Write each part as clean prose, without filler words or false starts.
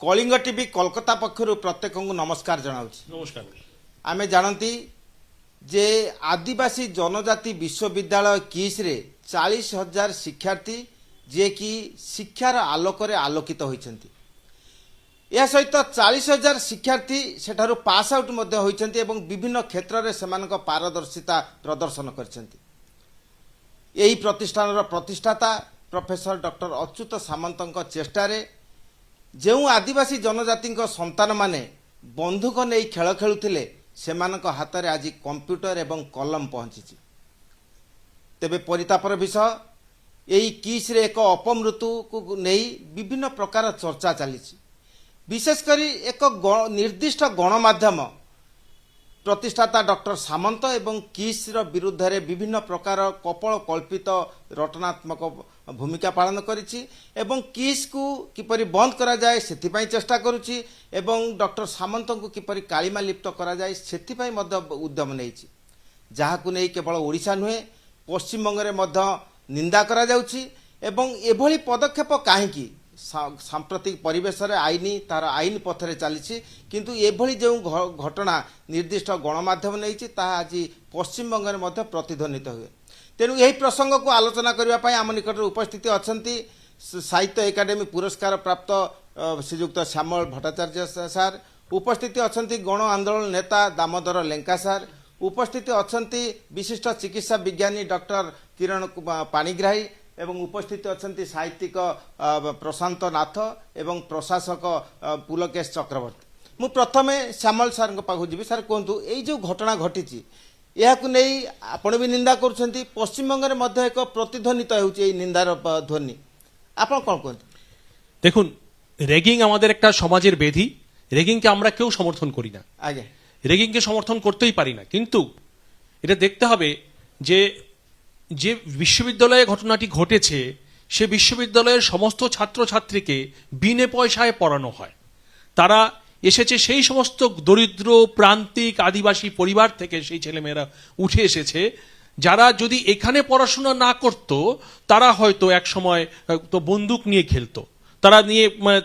Kalinga TV Kolkata पक्षर प्रत्येक को नमस्कार जनाऊँ। नमस्कार। आमे जानती जे आदिवासी जनजाति विश्वविद्यालय किस रे 40,000 शिक्षार्थी जे कि शिक्षार आलोकरे आलोकित होइछन्ति। या सहित 40,000 शिक्षार्थी सेठारु पास आउट मध्य होइछन्ति एवं विभिन्न क्षेत्र रे सेमानक पारदर्शिता प्रदर्शन करछन्ति। एही प्रतिष्ठानर प्रतिष्ठाता प्रोफेसर डॉक्टर अच्युत सामंतଙ୍କ चेष्टारे ଯେଉଁ आदिवासी जनजाति संतान माने बंधुक नहीं खेल खेलुथिले सेमानक हाथ में आज कंप्यूटर एवं कलम पहुंची। तेबे परितापर विषय यही किस रे एक अपमृत्यु को नहीं विभिन्न प्रकार चर्चा चली। विशेषकर एक निर्दिष्ट गणमाध्यम प्रतिष्ठाता डॉक्टर सामंत एवं किस विरुद्ध रे विभिन्न प्रकार कपल कल्पित रटनात्मक भूमिका पालन करिछि एवं किस को किपरि बंद करा जाए सेथिपाई चेष्टा करुछि एवं डॉक्टर सामंत को किपरि कालिमा लिप्त करा जाए सेथिपाई मध्य उद्यम नेछि। जहाकु नै केवल ओडिशा नुहे पश्चिम बंग रे मध्य निंदा करा जाउछि एवं एभली पदक्षेप काहेकि सांप्रतिक परिवेश रे आईनी तार आईन पथरे चली किंतु एभली जो घटना निर्दिष्ट गणमाध्यम नहीं ता आज पश्चिम बंग में मध्य प्रतिध्वनित हुए। तेणु यही प्रसंग को आलोचना करने आम निकट उपस्थित अच्छा साहित्य एकाडेमी पुरस्कार प्राप्त श्रीजुक्त श्यामल भट्टाचार्य सार, उपस्थित अच्छा गण आंदोलन नेता दामोदर लेंका सार, उपस्थित अच्छा विशिष्ट चिकित्सा विज्ञानी डॉक्टर किरण पाणिग्राही एवं उपस्थित अच्छा साहित्यिक प्रशांत नाथ एवं प्रशासक पुलकेश चक्रवर्ती। मु प्रथमे श्यामल सार पाखु जी सार कहतु यही जो घटना घटी यह नहीं आपण भी निंदा कर पश्चिम बंग में एक प्रतिध्वनित होउछि निंदार ध्वनि आपन कोन कहतु। देखुन रेगिंग आमादेर एकटा समाजेर बेधि, रेगिंग के आमरा केउ समर्थन करी ना। आगे रेगिंग के समर्थन करतेई पारी ना, किन्तु এটা দেখতে হবে যে যে বিশ্ববিদ্যালয়ে ঘটনাটি ঘটেছে সে বিশ্ববিদ্যালয়ের সমস্ত ছাত্রছাত্রীকে বিনে পয়সায় পড়ানো হয়। তারা এসেছে সেই সমস্ত দরিদ্র প্রান্তিক আদিবাসী পরিবার থেকে, সেই ছেলেমেয়েরা উঠে এসেছে যারা যদি এখানে পড়াশোনা না করত তারা হয়তো এক সময় তো বন্দুক নিয়ে খেলতো,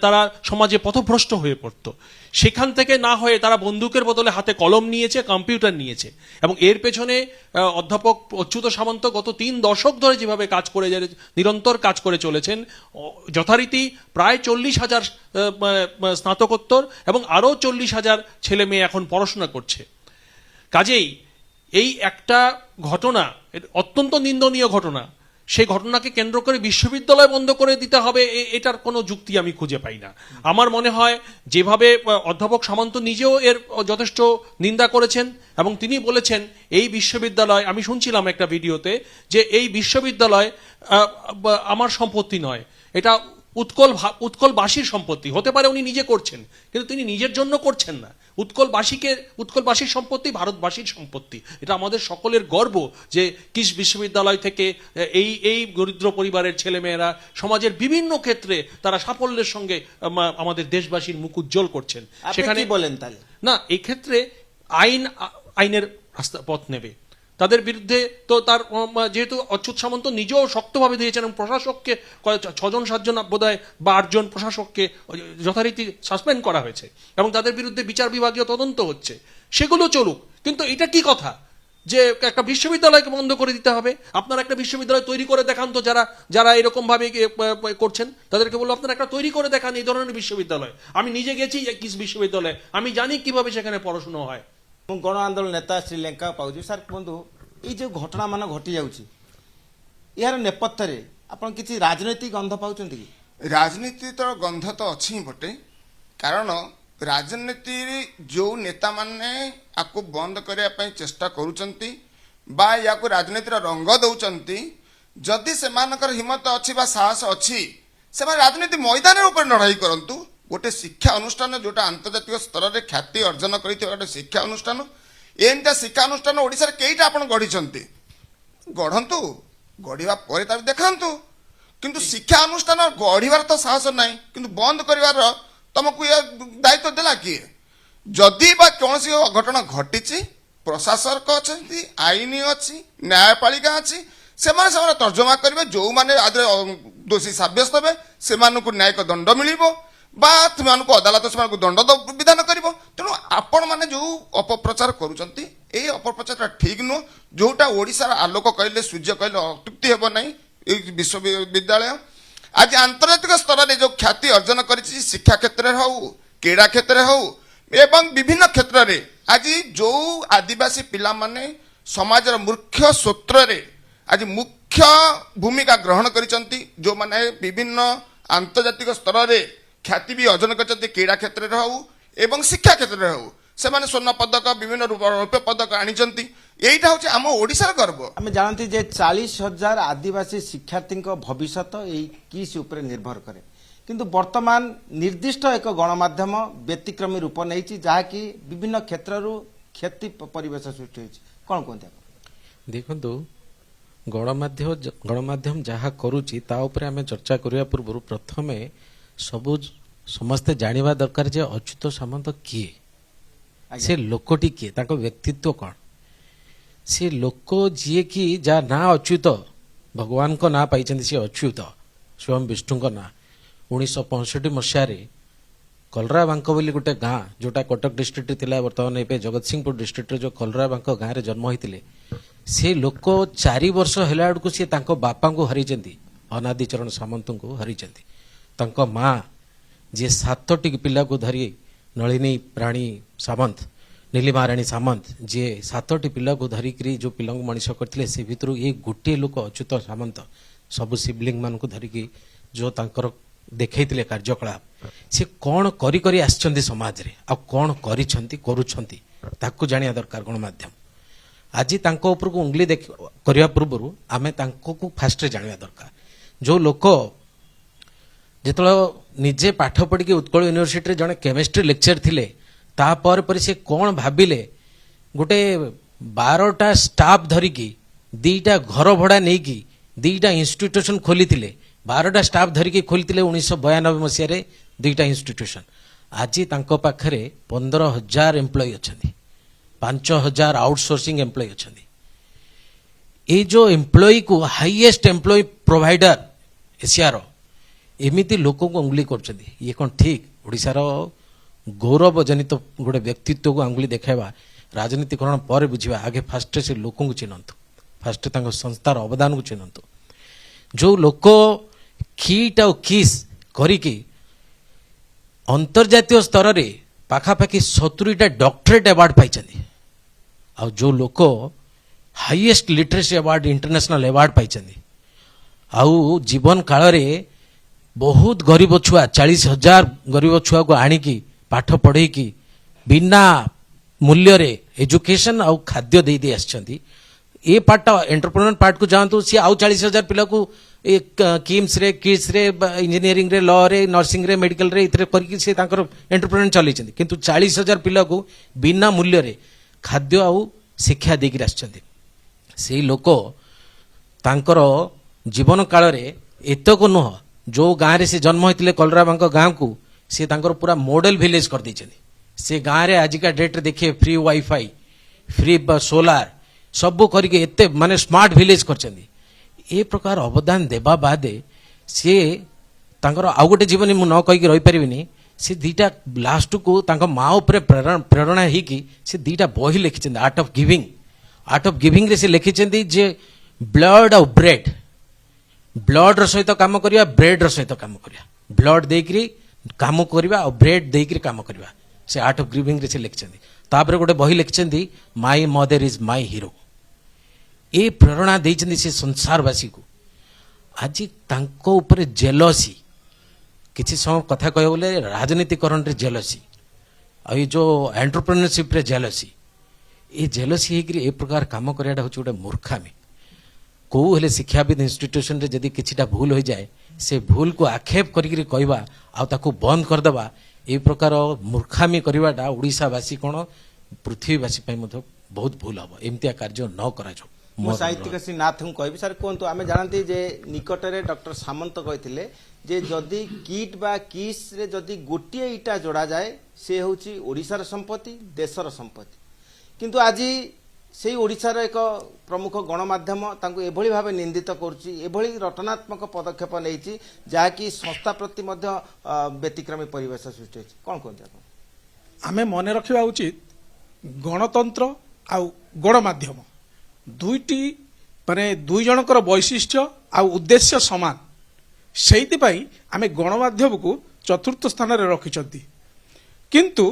তারা সমাজে পথভ্রষ্ট হয়ে পড়তো। সেখান থেকে না হয়ে তারা বন্দুকের বদলে হাতে কলম নিয়েছে, কম্পিউটার নিয়েছে এবং এর পেছনে অধ্যাপক অচ্যুত সামন্ত গত 3 দশক ধরে যেভাবে কাজ করে নিরন্তর কাজ করে চলেছেন, যথারীতি প্রায় 40,000 স্নাতকোত্তর এবং আরও 40,000 ছেলে মেয়ে এখন পড়াশোনা করছে। কাজেই এই একটা ঘটনা অত্যন্ত নিন্দনীয় ঘটনা, সেই ঘটনাকে কেন্দ্র করে বিশ্ববিদ্যালয় বন্ধ করে দিতে হবে এটার কোনো যুক্তি আমি খুঁজে পাই না। আমার মনে হয় যেভাবে অধ্যাপক সামন্ত নিজেও এর যথেষ্ট নিন্দা করেছেন এবং তিনি বলেছেন এই বিশ্ববিদ্যালয়, আমি শুনছিলাম একটা ভিডিওতে যে এই বিশ্ববিদ্যালয় আমার সম্পত্তি নয়, এটা উৎকলবাসীর সম্পত্তি। হতে পারে উনি নিজে করছেন কিন্তু তিনি নিজের জন্য করছেন না, উৎকলবাসীর সম্পত্তি, ভারতবাসীর সম্পত্তি। এটা আমাদের সকলের গর্ব যে কিস বিশ্ববিদ্যালয় থেকে এই দরিদ্র পরিবারের ছেলেমেয়েরা সমাজের বিভিন্ন ক্ষেত্রে তারা সাফল্যের সঙ্গে আমাদের দেশবাসীর মুখ উজ্জ্বল করছেন। সেখানে বলেন তাহলে না, এই ক্ষেত্রে আইনের পথ নেবে তাদের বিরুদ্ধে। তো তার যেহেতু অচ্যুত সামন্ত নিজেও শক্তভাবে দিয়েছেন এবং প্রশাসককে 6-7 বোধহয় বা 8 জন প্রশাসককে যথারীতি সাসপেন্ড করা হয়েছে এবং তাদের বিরুদ্ধে বিচার বিভাগীয় তদন্ত হচ্ছে, সেগুলো চলুক। কিন্তু এটা কি কথা যে একটা বিশ্ববিদ্যালয়কে বন্ধ করে দিতে হবে? আপনারা একটা বিশ্ববিদ্যালয় তৈরি করে দেখান তো, যারা এরকম ভাবে করছেন তাদেরকে বললো আপনারা একটা তৈরি করে দেখান এই ধরনের বিশ্ববিদ্যালয়। আমি নিজে গেছি কিস বিশ্ববিদ্যালয়ে, আমি জানি কিভাবে সেখানে পড়াশোনা হয়। গণ আন্দোলন নেতা শ্রীলঙ্কা পাউছি সার বন্ধু এই যে ঘটনা মান ঘটি যাଉଛି ইয়ার নেপথ্যরে আপন কিছু রাজনৈতিক গন্ধ পাউଛନ୍ତି কি? রাজনীতির গন্ধ তো অছি বটে, কারণ রাজনীতি যে নেতা মানে আকু বন্ধ করা চেষ্টা করুচন্তি বা ইয়াকু রাজনীতির রঙ্গ দৌচন্তি, যদি সেমানকর হিম্মত অছি বা সাহস অছি সেমানে রাজনীতি ময়দানের উপরে লড়াই করন্তু। গোটে শিক্ষা অনুষ্ঠান যেটা আন্তর্জাতিক স্তরের খ্যাতি অর্জন করে গোটে শিক্ষা অনুষ্ঠান, এমতা শিক্ষা অনুষ্ঠান ওড়িশার কেইটা আপন গড়িছন্তি, গড়ন্তু, গড়িবা পরে তাকে দেখান্তু। কিন্তু শিক্ষা অনুষ্ঠান গড়িবার তো সাহস নাই, কিন্তু বন্ধ করিবার তোমাকে এ দায়িত্ব দেলা কিଏ? যদি বা কৌশি অঘটনা ঘটিছি প্রশাসক অଛନ୍ତି, আইন ଅଛି, ন্যায়পালিকা ଅଛି, ସେମାନେ ତର୍ଜମା କରିବେ। ଯେଉଁମାନେ ଦୋଷୀ ସାବ୍ୟସ୍ତ ହେବେ ସେମାନଙ୍କୁ ନ୍ୟାୟିକ ଦଣ୍ଡ ମିଳିବ। বা ସେମାନଙ୍କୁ ଅଦାଲତ ସେମାନଙ୍କୁ ଦଣ୍ଡ ବିଧାନ କରିବ। ତେଣୁ ଆପଣମାନେ ଯେଉଁ ଅପପ୍ରଚାର କରୁଛନ୍ତି ଏଇ ଅପପ୍ରଚାରଟା ଠିକ୍ ନୁହଁ। ଯେଉଁଟା ଓଡ଼ିଶାର ଆଲୋକ କହିଲେ ସୂର୍ଯ୍ୟ କହିଲେ ଅତ୍ୟୁକ୍ତି ହେବ ନାହିଁ। ଏଇ ବିଶ୍ୱବିଦ୍ୟାଳୟ ଆଜି ଆନ୍ତର୍ଜାତିକ ସ୍ତରରେ ଯେଉଁ ଖ୍ୟାତି ଅର୍ଜନ କରିଛି ଶିକ୍ଷା କ୍ଷେତ୍ରରେ ହେଉ, କ୍ରୀଡ଼ା କ୍ଷେତ୍ରରେ ହେଉ ଏବଂ ବିଭିନ୍ନ କ୍ଷେତ୍ରରେ ଆଜି ଯେଉଁ ଆଦିବାସୀ ପିଲାମାନେ ସମାଜର ମୁଖ୍ୟ ସ୍ରୋତରେ ଆଜି ମୁଖ୍ୟ ଭୂମିକା ଗ୍ରହଣ କରିଛନ୍ତି, ଯେଉଁମାନେ ବିଭିନ୍ନ ଆନ୍ତର୍ଜାତିକ ସ୍ତରରେ ଖ୍ୟାତି ବି ଅର୍ଜନ କରିଛନ୍ତି କ୍ରୀଡ଼ା କ୍ଷେତ୍ରରେ ହେଉ ଏବଂ ଶିକ୍ଷା କ୍ଷେତ୍ରରେ ହେଉ, ସେମାନେ ସ୍ୱର୍ଣ୍ଣ ପଦକ ବିଭିନ୍ନ ରୌପ୍ୟ ପଦକ ଆଣିଛନ୍ତି। এইটা হচ্ছে ଆମ ଓଡ଼ିଶାର ଗର୍ବ। ଆମେ ଜାଣନ୍ତି ଯେ 40,000 ଆଦିବାସୀ ଶିକ୍ଷାର୍ଥୀଙ୍କ ଭବିଷ୍ୟତ ଏହି କିସ୍ ଉପରେ ନିର୍ଭର କରେ, କିନ୍ତୁ ବର୍ତ୍ତମାନ ନିର୍ଦ୍ଦିଷ୍ଟ ଏକ ଗଣମାଧ୍ୟମ ବ୍ୟତିକ୍ରମୀ ରୂପ ନେଇଛି ଯାହାକି ବିଭିନ୍ନ କ୍ଷେତ୍ରରୁ କ୍ଷତି ପରିବେଶ ସୃଷ୍ଟି ହୋଇଛି। କ'ଣ କୁହନ୍ତି ଆପଣ? ଦେଖନ୍ତୁ, ଗଣମାଧ୍ୟମ ଯାହା କରୁଛି ତା ଉପରେ ଆମେ ଚର୍ଚ୍ଚା କରିବା ପୂର୍ବରୁ ପ୍ରଥମେ ସମସ୍ତେ ଜାଣିବା ଦରକାର ଯେ ଅଚ୍ୟୁତ ସାମନ୍ତ କିଏ, ସେ ଲୋକଟି କିଏ, ତାଙ୍କ ବ୍ୟକ୍ତିତ୍ୱ କ'ଣ। ସେ ଲୋକ ଯିଏକି ଯାହା ନାଁ ଅଚ୍ୟୁତ, ଭଗବାନଙ୍କ ନାଁ ପାଇଛନ୍ତି ସେ ଅଚ୍ୟୁତ, ସ୍ୱୟଂ ବିଷ୍ଣୁଙ୍କ ନାଁ। 1965 ମସିହାରେ କଲରାବାଙ୍କ ବୋଲି ଗୋଟେ ଗାଁ, ଯୋଉଟା କଟକ ଡିଷ୍ଟ୍ରିକ୍ଟରେ ଥିଲା, ବର୍ତ୍ତମାନ ଏବେ ଜଗତସିଂହପୁର ଡିଷ୍ଟ୍ରିକ୍ଟରେ ଯେଉଁ କଲରାବାଙ୍କ ଗାଁରେ ଜନ୍ମ ହୋଇଥିଲେ, ସେ ଲୋକ 4 ବର୍ଷ ହେଲା ବେଳକୁ ସେ ତାଙ୍କ ବାପାଙ୍କୁ ହରାଇଛନ୍ତି, ଅନାଦିଚରଣ ସାମନ୍ତଙ୍କୁ ହରାଇଛନ୍ତି। ତାଙ୍କ ମା ଯିଏ 7ଟି ପିଲାକୁ ଧରି, ନଳିନୀ ରାଣୀ ସାମନ୍ତ, ନୀଲିମା ରାଣୀ ସାମନ୍ତ, ଯିଏ 7ଟି ପିଲାକୁ ଧରିକିରି ଯେଉଁ ପିଲାଙ୍କୁ ମଣିଷ କରିଥିଲେ, ସେ ଭିତରୁ ଏଇ ଗୋଟିଏ ଲୋକ ଅଚ୍ୟୁତ ସାମନ୍ତ ସବୁ ସିବଲିଙ୍ଗ ମାନଙ୍କୁ ଧରିକି ଯେଉଁ ତାଙ୍କର ଦେଖେଇଥିଲେ କାର୍ଯ୍ୟକଳାପ, ସେ କ'ଣ କରି କରି ଆସିଛନ୍ତି ସମାଜରେ ଆଉ କ'ଣ କରିଛନ୍ତି କରୁଛନ୍ତି ତାକୁ ଜାଣିବା ଦରକାର ଗଣମାଧ୍ୟମ। ଆଜି ତାଙ୍କ ଉପରକୁ ଉଙ୍ଗଲି କରିବା ପୂର୍ବରୁ ଆମେ ତାଙ୍କୁ ଫାଷ୍ଟରେ ଜାଣିବା ଦରକାର। ଯେଉଁ ଲୋକ ଯେତେବେଳେ ନିଜେ ପାଠ ପଢ଼ିକି ଉତ୍କଳ ୟୁନିଭର୍ସିଟିରେ ଜଣେ କେମିଷ୍ଟ୍ରି ଲେକ୍ଚର ଥିଲେ, ତାପରେ ପରେ ସେ କ'ଣ ଭାବିଲେ, ଗୋଟେ 12ଟା ଷ୍ଟାଫ୍ ଧରିକି 2ଟା ଘର ଭଡ଼ା ନେଇକି 2ଟା ଇନଷ୍ଟିଟ୍ୟୁସନ୍ ଖୋଲିଥିଲେ। 12ଟା ଷ୍ଟାଫ୍ ଧରିକି ଖୋଲିଥିଲେ 1992 ମସିହାରେ 2ଟା ଇନଷ୍ଟିଟ୍ୟୁସନ୍। ଆଜି ତାଙ୍କ ପାଖରେ 15,000 ଏମ୍ପ୍ଲୟି ଅଛନ୍ତି, 5,000 ଆଉଟସୋର୍ସିଂ ଏମ୍ପ୍ଲୟି ଅଛନ୍ତି। ଏଇ ଯେଉଁ ଏମ୍ପ୍ଲୟିକୁ ହାଇଏଷ୍ଟ ଏମ୍ପ୍ଲୟି ପ୍ରୋଭାଇଡର ଏସିଆର, ଏମିତି ଲୋକଙ୍କୁ ଅଙ୍ଗୁଳି କରୁଛନ୍ତି। ଇଏ କ'ଣ ଠିକ୍? ଓଡ଼ିଶାର ଗୌରବ ଜନିତ ଗୋଟେ ବ୍ୟକ୍ତିତ୍ୱକୁ ଆଙ୍ଗୁଳି ଦେଖାଇବା ରାଜନୀତିକରଣ ପରେ ବୁଝିବା। ଆଗେ ଫାଷ୍ଟରେ ସେ ଲୋକଙ୍କୁ ଚିହ୍ନନ୍ତୁ, ଫାଷ୍ଟରେ ତାଙ୍କ ସଂସ୍ଥାର ଅବଦାନକୁ ଚିହ୍ନନ୍ତୁ। ଯେଉଁ ଲୋକ କିଟ୍ ଆଉ କିସ୍ କରିକି ଅନ୍ତର୍ଜାତୀୟ ସ୍ତରରେ ପାଖାପାଖି 70ଟା ଡକ୍ଟରେଟ୍ ଆୱାର୍ଡ ପାଇଛନ୍ତି, ଆଉ ଯେଉଁ ଲୋକ highest literacy award international award ପାଇଛନ୍ତି, ଆଉ ଜୀବନ କାଳରେ ବହୁତ ଗରିବ ଛୁଆ, 40,000 ଗରିବ ଛୁଆକୁ ଆଣିକି ପାଠ ପଢ଼େଇକି ବିନା ମୂଲ୍ୟରେ ଏଜୁକେସନ୍ ଆଉ ଖାଦ୍ୟ ଦେଇ ଦେଇ ଆସିଛନ୍ତି। ଏ ପାର୍ଟଟା ଏଣ୍ଟରପ୍ରେନର ପାର୍ଟକୁ ଯାଆନ୍ତୁ, ସିଏ ଆଉ 40,000 ପିଲାକୁ ଏ କିମ୍ସରେ, କିଟ୍ସରେ, ଇଞ୍ଜିନିୟରିଂରେ, ଲରେ, ନର୍ସିଂରେ, ମେଡିକାଲରେ ଏଥିରେ କରିକି ସେ ତାଙ୍କର ଏଣ୍ଟରପ୍ରେନର ଚଲେଇଛନ୍ତି। କିନ୍ତୁ 40,000 ପିଲାକୁ ବିନା ମୂଲ୍ୟରେ ଖାଦ୍ୟ ଆଉ ଶିକ୍ଷା ଦେଇକି ଆସିଛନ୍ତି। ସେଇ ଲୋକ ତାଙ୍କର ଜୀବନ କାଳରେ ଏତକ ନୁହଁ, ଯେଉଁ ଗାଁରେ ସେ ଜନ୍ମ ହୋଇଥିଲେ କଲରାବାଙ୍କ ଗାଁକୁ ସେ ତାଙ୍କର ପୁରା ମଡେଲ ଭିଲେଜ କରିଦେଇଛନ୍ତି। ସେ ଗାଁରେ ଆଜିକା ଡେଟ୍ରେ ଦେଖିବେ ଫ୍ରି ୱାଇଫାଇ, ଫ୍ରି ସୋଲାର ସବୁ କରିକି ଏତେ ମାନେ ସ୍ମାର୍ଟ ଭିଲେଜ କରିଛନ୍ତି। ଏ ପ୍ରକାର ଅବଦାନ ଦେବା ବାଦେ ସିଏ ତାଙ୍କର ଆଉ ଗୋଟେ ଜୀବନୀ ମୁଁ ନ କହିକି ରହିପାରିବିନି, ସେ 2ଟା ଲାଷ୍ଟକୁ ତାଙ୍କ ମା ଉପରେ ପ୍ରେରଣା ହେଇକି ସେ 2ଟା ବହି ଲେଖିଛନ୍ତି। Art of giving, art of ଗିଭିଂରେ ସେ ଲେଖିଛନ୍ତି ଯେ ବ୍ଲଡ୍ ଆଉ ବ୍ରେଡ୍, ବ୍ଲଡ୍ର ସହିତ କାମ କରିବା, ବ୍ରେଡ୍ର ସହିତ କାମ କରିବା, ବ୍ଲଡ୍ ଦେଇକିରି କାମ କରିବା ଆଉ ବ୍ରେଡ୍ ଦେଇକିରି କାମ କରିବା, ସେ ଆର୍ଟ ଅଫ୍ ଗିଭିଂରେ ସେ ଲେଖିଛନ୍ତି। ତାପରେ ଗୋଟେ ବହି ଲେଖିଛନ୍ତି ମାଇ ମଦର ଇଜ୍ ମାଇ ହିରୋ। ଏ ପ୍ରେରଣା ଦେଇଛନ୍ତି ସେ ସଂସାରବାସୀକୁ। ଆଜି ତାଙ୍କ ଉପରେ ଜେଲସି, କିଛି ସମୟ କଥା କହିବାକୁ ଗଲେ ରାଜନୀତିକରଣରେ ଜେଲସି, ଆଉ ଏ ଯେଉଁ ଏଣ୍ଟରପ୍ରେନରସିପ୍ରେ ଜେଲସି, ଏ ଜେଲସି ହେଇକିରି ଏ ପ୍ରକାର କାମ କରିବାଟା ହେଉଛି ଗୋଟେ ମୂର୍ଖାମି। କେଉଁ ହେଲେ ଶିକ୍ଷାବିତ ଇନଷ୍ଟିଟ୍ୟୁସନରେ ଯଦି କିଛିଟା ଭୁଲ ହୋଇଯାଏ, ସେ ଭୁଲକୁ ଆକ୍ଷେପ କରିକିରି କହିବା ଆଉ ତାକୁ ବନ୍ଦ କରିଦେବା, ଏ ପ୍ରକାର ମୂର୍ଖାମି କରିବାଟା ଓଡ଼ିଶାବାସୀ କ'ଣ ପୃଥିବୀବାସୀ ପାଇଁ ମଧ୍ୟ ବହୁତ ଭୁଲ ହେବ। ଏମିତିଆ କାର୍ଯ୍ୟ ନ କରାଯାଉ। ମୁଁ ସାହିତ୍ୟିକ ଶ୍ରୀ ନାଥଙ୍କୁ କହିବି, ସାର୍ କୁହନ୍ତୁ, ଆମେ ଜାଣନ୍ତି ଯେ ନିକଟରେ ଡକ୍ଟର ସାମନ୍ତ କହିଥିଲେ ଯେ ଯଦି କିଟ୍ ବା କିସ୍ରେ ଯଦି ଗୋଟିଏ ଇଟା ଯୋଡ଼ାଯାଏ ସେ ହେଉଛି ଓଡ଼ିଶାର ସମ୍ପତ୍ତି, ଦେଶର ସମ୍ପତ୍ତି। କିନ୍ତୁ ଆଜି সেই ওড়িশার এক প্রমুখ গণমাধ্যম তাঁকু এভাবে ভাবে নিন্দিত করছি, এভাবে রটনাত্মক পদক্ষেপ নেইছি যাকি সংস্থা প্রতি মধ্য ব্যতিক্রমী পরিবেশ সৃষ্টি হয়েছে। কোণ কুহতি আপনি? ଆମେ ମନେ ରଖିବା ଉଚିତ ଗଣତନ୍ତ୍ର ଆଉ ଗଣମାଧ୍ୟମ ଦୁଇଟି ମାନେ ଦୁଇ ଜଣଙ୍କର ବୈଶିଷ୍ଟ୍ୟ ଆଉ ଉଦ୍ଦେଶ୍ୟ ସମାନ। ସେଇଥିପାଇଁ ଆମେ ଗଣମାଧ୍ୟମକୁ ଚତୁର୍ଥ ସ୍ଥାନରେ ରଖିଛନ୍ତି। କିନ୍ତୁ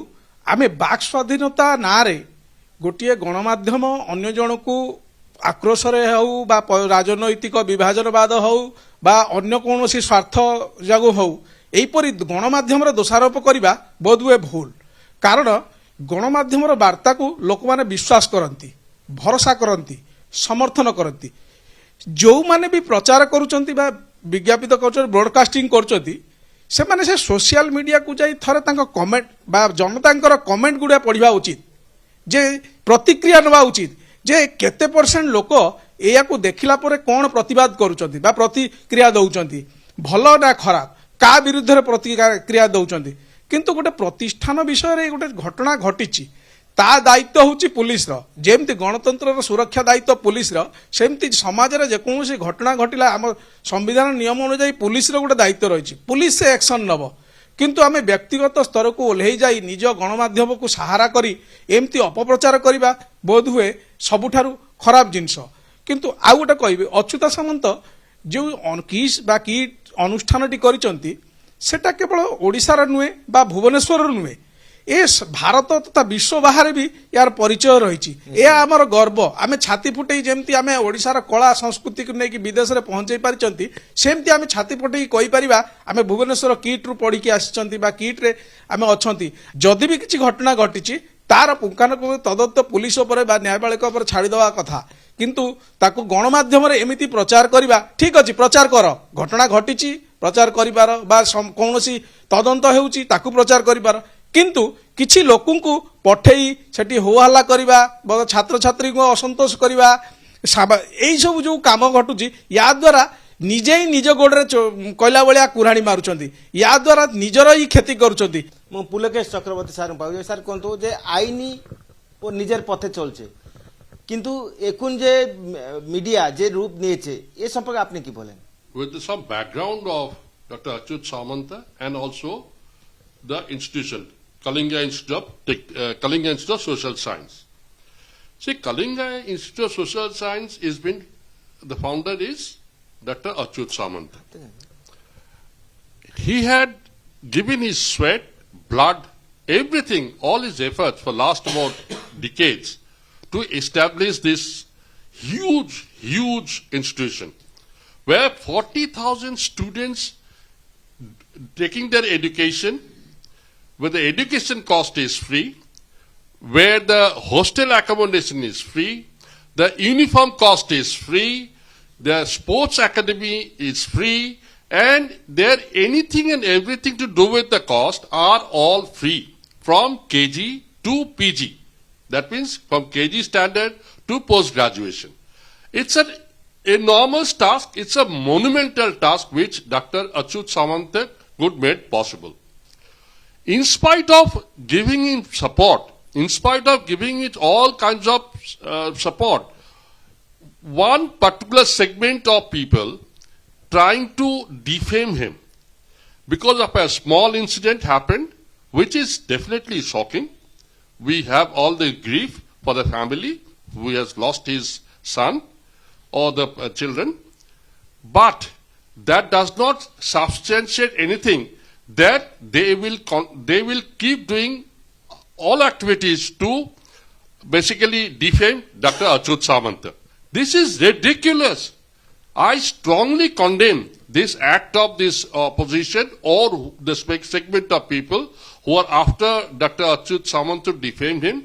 ଆମେ ବାକ୍ ସ୍ୱାଧୀନତା ନାଁରେ ଗୋଟିଏ ଗଣମାଧ୍ୟମ ଅନ୍ୟ ଜଣକୁ ଆକ୍ରୋଶରେ ହେଉ ବା ରାଜନୈତିକ ବିଭାଜନବାଦ ହେଉ ବା ଅନ୍ୟ କୌଣସି ସ୍ୱାର୍ଥ ଯୋଗୁଁ ହେଉ ଏହିପରି ଗଣମାଧ୍ୟମର ଦୋଷାରୋପ କରିବା ବୋଧହୁଏ ଭୁଲ। କାରଣ ଗଣମାଧ୍ୟମର ବାର୍ତ୍ତାକୁ ଲୋକମାନେ ବିଶ୍ୱାସ କରନ୍ତି, ଭରସା କରନ୍ତି, ସମର୍ଥନ କରନ୍ତି। ଯେଉଁମାନେ ବି ପ୍ରଚାର କରୁଛନ୍ତି ବା ବିଜ୍ଞାପିତ କରୁଛନ୍ତି, ବ୍ରଡକାଷ୍ଟିଂ କରୁଛନ୍ତି, ସେମାନେ ସେ ସୋସିଆଲ ମିଡ଼ିଆକୁ ଯାଇ ଥରେ ତାଙ୍କ କମେଣ୍ଟ ବା ଜନତାଙ୍କର କମେଣ୍ଟ ଗୁଡ଼ିକ ପଢ଼ିବା ଉଚିତ, ଯେ ପ୍ରତିକ୍ରିୟା ନେବା ଉଚିତ ଯେ କେତେ ପରସେଣ୍ଟ ଲୋକ ଏହାକୁ ଦେଖିଲା ପରେ କ'ଣ ପ୍ରତିବାଦ କରୁଛନ୍ତି ବା ପ୍ରତିକ୍ରିୟା ଦେଉଛନ୍ତି, ଭଲ ନା ଖରାପ, କାହା ବିରୁଦ୍ଧରେ ପ୍ରତିକ୍ରିୟା ଦେଉଛନ୍ତି। କିନ୍ତୁ ଗୋଟେ ପ୍ରତିଷ୍ଠାନ ବିଷୟରେ ଗୋଟେ ଘଟଣା ଘଟିଛି, ତା ଦାୟିତ୍ୱ ହେଉଛି ପୁଲିସର। ଯେମିତି ଗଣତନ୍ତ୍ରର ସୁରକ୍ଷା ଦାୟିତ୍ୱ ପୁଲିସର, ସେମିତି ସମାଜରେ ଯେକୌଣସି ଘଟଣା ଘଟିଲା ଆମ ସମ୍ବିଧାନ ନିୟମ ଅନୁଯାୟୀ ପୁଲିସର ଗୋଟେ ଦାୟିତ୍ୱ ରହିଛି, ପୁଲିସ ସେ ଆକ୍ସନ ନେବ। କିନ୍ତୁ ଆମେ ବ୍ୟକ୍ତିଗତ ସ୍ତରକୁ ଓହ୍ଲେଇ ଯାଇ ନିଜ ଗଣମାଧ୍ୟମକୁ ସାହାରା କରି ଏମିତି ଅପପ୍ରଚାର କରିବା ବୋଧହୁଏ ସବୁଠାରୁ ଖରାପ ଜିନିଷ। କିନ୍ତୁ ଆଉ ଗୋଟେ କହିବି, ଅଚ୍ୟୁତ ସାମନ୍ତ ଯେଉଁ କିସ୍ ବା କିଟ୍ ଅନୁଷ୍ଠାନଟି କରିଛନ୍ତି ସେଟା କେବଳ ଓଡ଼ିଶାର ନୁହେଁ ବା ଭୁବନେଶ୍ୱରର ନୁହେଁ, ଏ ଭାରତ ତଥା ବିଶ୍ୱ ବାହାରେ ବି ଏହାର ପରିଚୟ ରହିଛି। ଏହା ଆମର ଗର୍ବ। ଆମେ ଛାତି ଫୁଟେଇ ଯେମିତି ଆମେ ଓଡ଼ିଶାର କଳା ସଂସ୍କୃତିକୁ ନେଇକି ବିଦେଶରେ ପହଞ୍ଚାଇ ପାରିଛନ୍ତି, ସେମିତି ଆମେ ଛାତି ଫୁଟେଇ କହିପାରିବା ଆମେ ଭୁବନେଶ୍ୱର କିଟ୍ରୁ ପଢ଼ିକି ଆସିଛନ୍ତି ବା କିଟ୍ରେ ଆମେ ଅଛନ୍ତି। ଯଦି ବି କିଛି ଘଟଣା ଘଟିଛି ତାର ପୁଙ୍ଖାନୁପୁଙ୍ଖ ତଦନ୍ତ ପୁଲିସ ଉପରେ ବା ନ୍ୟାୟପାଳିକା ଉପରେ ଛାଡ଼ିଦେବା କଥା। କିନ୍ତୁ ତାକୁ ଗଣମାଧ୍ୟମରେ ଏମିତି ପ୍ରଚାର କରିବା ଠିକ୍ ଅଛି, ପ୍ରଚାର କର, ଘଟଣା ଘଟିଛି ପ୍ରଚାର କରିପାର ବା କୌଣସି ତଦନ୍ତ ହେଉଛି ତାକୁ ପ୍ରଚାର କରିପାର। କିନ୍ତୁ କିଛି ଲୋକଙ୍କୁ ପଠେଇ ସେଠି ହୋହାଲ୍ଲା କରିବା, ଛାତ୍ରଛାତ୍ରୀଙ୍କୁ ଅସନ୍ତୋଷ କରିବା, ଏଇସବୁ ଯେଉଁ କାମ ଘଟୁଛି, ୟା ଦ୍ୱାରା ନିଜେ ହିଁ ନିଜ ଗୋଡ଼ରେ କହିଲା ଭଳିଆ କୁରାଣି ମାରୁଛନ୍ତି, ୟା ଦ୍ୱାରା ନିଜର ହିଁ କ୍ଷତି କରୁଛନ୍ତି। ମୁଁ পুলকেশ চক্রবর্তী স্যার পাবো। স্যার কুহতু যে আইনি ও নিজের পথে চলছে, কিন্তু এখন যে মিডিয়া যে রূপ নিয়েছে এ সম্পর্কে আপনি কি বলেন? With some background of Dr. Achyut Samanta and also the institution, Kalinga Institute of Social Science. See, Kalinga Institute of Social Science is been, the founder is Dr. Achyut Samanta. He had given his sweat, blood, everything, all his efforts for last about decades to establish this huge institution where 40,000 students taking their education, where the education cost is free, where the hostel accommodation is free, the uniform cost is free, the sports academy is free, and there anything and everything to do with the cost are all free from KG to PG. That means from KG standard to post-graduation. It's an enormous task. It's a monumental task which Dr. Achyut Samanta could made possible. In spite of giving him support, in spite of giving it all kinds of support, one particular segment of people trying to defame him because of a small incident happened, which is definitely shocking. We have all the grief for the family who has lost his son or the children, but that does not substantiate anything that they will keep doing all activities to basically defame Dr. Achyut Samanta. This is ridiculous. I strongly condemn this act of this opposition or the segment of people who are after Dr. Achyut Samanta to defame him,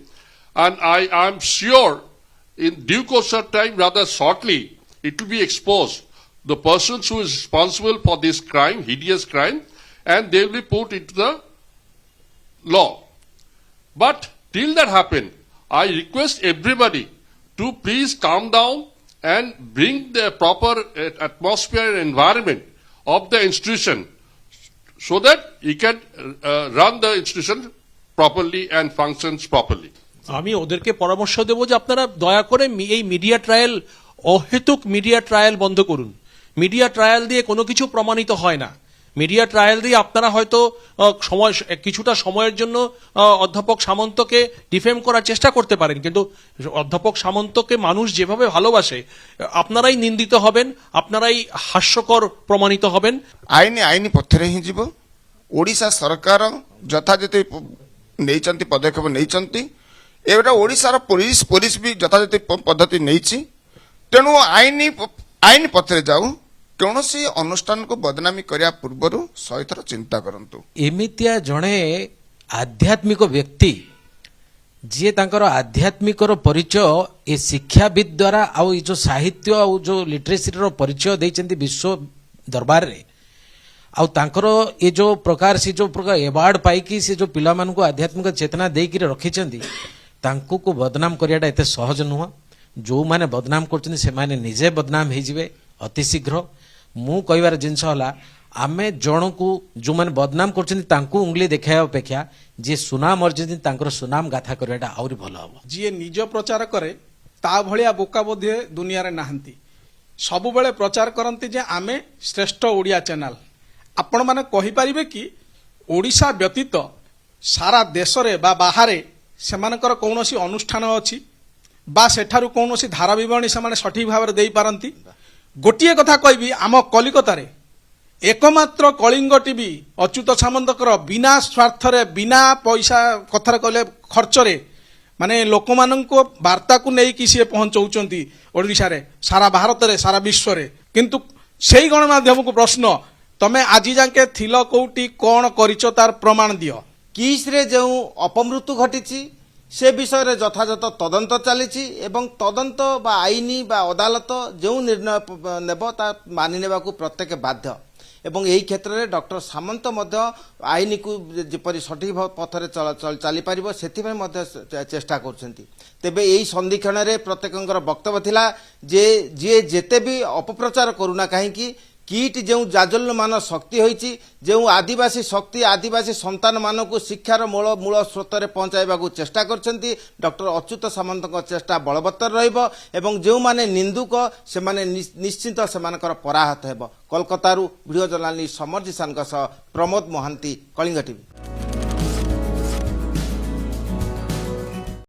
and I am sure in due course of time, rather shortly, it will be exposed, the persons who is responsible for this crime, hideous crime, and they will be put into the law. But till that happen, I request everybody to please calm down and bring the proper atmosphere and environment of the institution so that he can run the institution properly and functions properly. আমি ওদেরকে পরামর্শ দেব যে আপনারা দয়া করে এই media trial, অহেতুক media trial বন্ধ করুন। মিডিয়া ট্রায়াল দিয়ে কোনো কিছু প্রমাণিত হয় না। মিডিয়া ট্রায়াল দিয়ে আপনারা হয়তো কিছুটা সময়ের জন্য অধ্যাপক সামন্তকে ডিফেম করার চেষ্টা করতে পারেন, কিন্তু অধ্যাপক সামন্তকে মানুষ যেভাবে ভালোবাসে, আপনারাই নিন্দিত হবেন, আপনারাই হাস্যকর প্রমাণিত হবেন। আইন পথরে ହିଁ ଯିବ। ଓଡ଼ିଶା ସରକାର ଯଥାଯଥି ନେଇଛନ୍ତି, ପଦକ୍ଷେପ ନେଇଛନ୍ତି। ଏଇଟା ଓଡ଼ିଶାର ପୋଲିସ ବି ଯଥାଯଥି ପଦ୍ଧତି ନେଇଛି। ତେଣୁ ଆଇନ ପଥରେ ଯାଉ। କୌଣସି ଅନୁଷ୍ଠାନକୁ ବଦନାମୀ କରିବା ପୂର୍ବରୁ 100 ଥର ଚିନ୍ତା କରନ୍ତୁ। ଏମିତିଆ ଜଣେ ଆଧ୍ୟାତ୍ମିକ ବ୍ୟକ୍ତି ଯିଏ ତାଙ୍କର ଆଧ୍ୟାତ୍ମିକର ପରିଚୟ ଏ ଶିକ୍ଷାବିତ୍ ଦ୍ୱାରା ଆଉ ଏ ଯେଉଁ ସାହିତ୍ୟ ଆଉ ଯେଉଁ ଲିଟରେସିର ପରିଚୟ ଦେଇଛନ୍ତି ବିଶ୍ୱ ଦରବାରରେ, ଆଉ ତାଙ୍କର ଏ ଯେଉଁ ପ୍ରକାର ସେ ଯେଉଁ ପ୍ରକାର ଏୱାର୍ଡ ପାଇକି ସେ ଯେଉଁ ପିଲାମାନଙ୍କୁ ଆଧ୍ୟାତ୍ମିକ ଚେତନା ଦେଇକିରି ରଖିଛନ୍ତି, ତାଙ୍କୁ ବଦନାମ କରିବାଟା ଏତେ ସହଜ ନୁହଁ। ଯେଉଁମାନେ ବଦନାମ କରୁଛନ୍ତି ସେମାନେ ନିଜେ ବଦନାମ ହେଇଯିବେ ଅତି ଶୀଘ୍ର। ମୁଁ କହିବାର ଜିନିଷ ହେଲା, ଆମେ ଜଣକୁ ଯେଉଁମାନେ ବଦନାମ କରୁଛନ୍ତି ତାଙ୍କୁ ଉଙ୍ଗୁଳି ଦେଖାଇବା ଅପେକ୍ଷା ଯିଏ ସୁନାମ ଅର୍ଜିଛନ୍ତି ତାଙ୍କର ସୁନାମ ଗାଥା କରିବାଟା ଆହୁରି ଭଲ ହବ। ଯିଏ ନିଜ ପ୍ରଚାର କରେ ତା ଭଳିଆ ବୋକା ବୋଧେ ଦୁନିଆରେ ନାହାନ୍ତି। ସବୁବେଳେ ପ୍ରଚାର କରନ୍ତି ଯେ ଆମେ ଶ୍ରେଷ୍ଠ ଓଡ଼ିଆ ଚ୍ୟାନେଲ। ଆପଣମାନେ କହିପାରିବେ କି ଓଡ଼ିଶା ବ୍ୟତୀତ ସାରା ଦେଶରେ ବା ବାହାରେ ସେମାନଙ୍କର କୌଣସି ଅନୁଷ୍ଠାନ ଅଛି ବା ସେଠାରୁ କୌଣସି ଧାରାବିବରଣୀ ସେମାନେ ସଠିକ ଭାବରେ ଦେଇପାରନ୍ତି? ଗୋଟିଏ କଥା କହିବି, ଆମ କଲିକତାରେ ଏକମାତ୍ର କଳିଙ୍ଗ ଟିଭି ଅଚ୍ୟୁତ ସାମନ୍ତଙ୍କର ବିନା ସ୍ୱାର୍ଥରେ, ବିନା ପଇସା କଥାରେ କହିଲେ ଖର୍ଚ୍ଚରେ, ମାନେ ଲୋକମାନଙ୍କ ବାର୍ତ୍ତାକୁ ନେଇକି ସିଏ ପହଞ୍ଚଉଛନ୍ତି ଓଡ଼ିଶାରେ, ସାରା ଭାରତରେ, ସାରା ବିଶ୍ୱରେ। କିନ୍ତୁ ସେଇ ଗଣମାଧ୍ୟମକୁ ପ୍ରଶ୍ନ, ତମେ ଆଜି ଯାକେ ଥିଲ କୋଉଠି, କ'ଣ କରିଛ, ତାର ପ୍ରମାଣ ଦିଅ। କିସ୍ରେ ଯେଉଁ ଅପମୃତ୍ୟୁ ଘଟିଛି ସେ ବିଷୟରେ ଯଥାଯଥ ତଦନ୍ତ ଚାଲିଛି ଏବଂ ତଦନ୍ତ ବା ଆଇନ ବା ଅଦାଲତ ଯେଉଁ ନିର୍ଣ୍ଣୟ ନେବ ତା ମାନି ନେବାକୁ ପ୍ରତ୍ୟେକ ବାଧ୍ୟ। ଏବଂ ଏହି କ୍ଷେତ୍ରରେ ଡକ୍ଟର ସାମନ୍ତ ମଧ୍ୟ ଆଇନକୁ ଯେପରି ସଠିକ ପଥରେ ଚାଲିପାରିବ ସେଥିପାଇଁ ମଧ୍ୟ ଚେଷ୍ଟା କରୁଛନ୍ତି। ତେବେ ଏହି ସନ୍ଧିକ୍ଷଣରେ ପ୍ରତ୍ୟେକଙ୍କର ବକ୍ତବ୍ୟ ଥିଲା ଯେ ଯିଏ ଯେତେ ବି ଅପପ୍ରଚାର କରୁନା କାହିଁକି, କିଟ୍ ଯେଉଁ ଜାଜଲ୍ୟମାନ ଶକ୍ତି ହୋଇଛି, ଯେଉଁ ଆଦିବାସୀ ଶକ୍ତି ଆଦିବାସୀ ସନ୍ତାନମାନଙ୍କୁ ଶିକ୍ଷାର ମୂଳ ସ୍ରୋତରେ ପହଞ୍ଚାଇବାକୁ ଚେଷ୍ଟା କରିଛନ୍ତି, ଡକ୍ଟର ଅଚ୍ୟୁତ ସାମନ୍ତଙ୍କ ଚେଷ୍ଟା ବଳବତ୍ତର ରହିବ ଏବଂ ଯେଉଁମାନେ ନିନ୍ଦୁକ ସେମାନେ ନିଶ୍ଚିତ ସେମାନଙ୍କର ପରାହତ ହେବ। କୋଲକାତାରୁ ଭିଡ଼ିଓ ଜର୍ଣ୍ଣାଲିଷ୍ଟ ସମର ଜିସାନଙ୍କ ସହ ପ୍ରମୋଦ ମହାନ୍ତି, କଳିଙ୍ଗ ଟିଭି।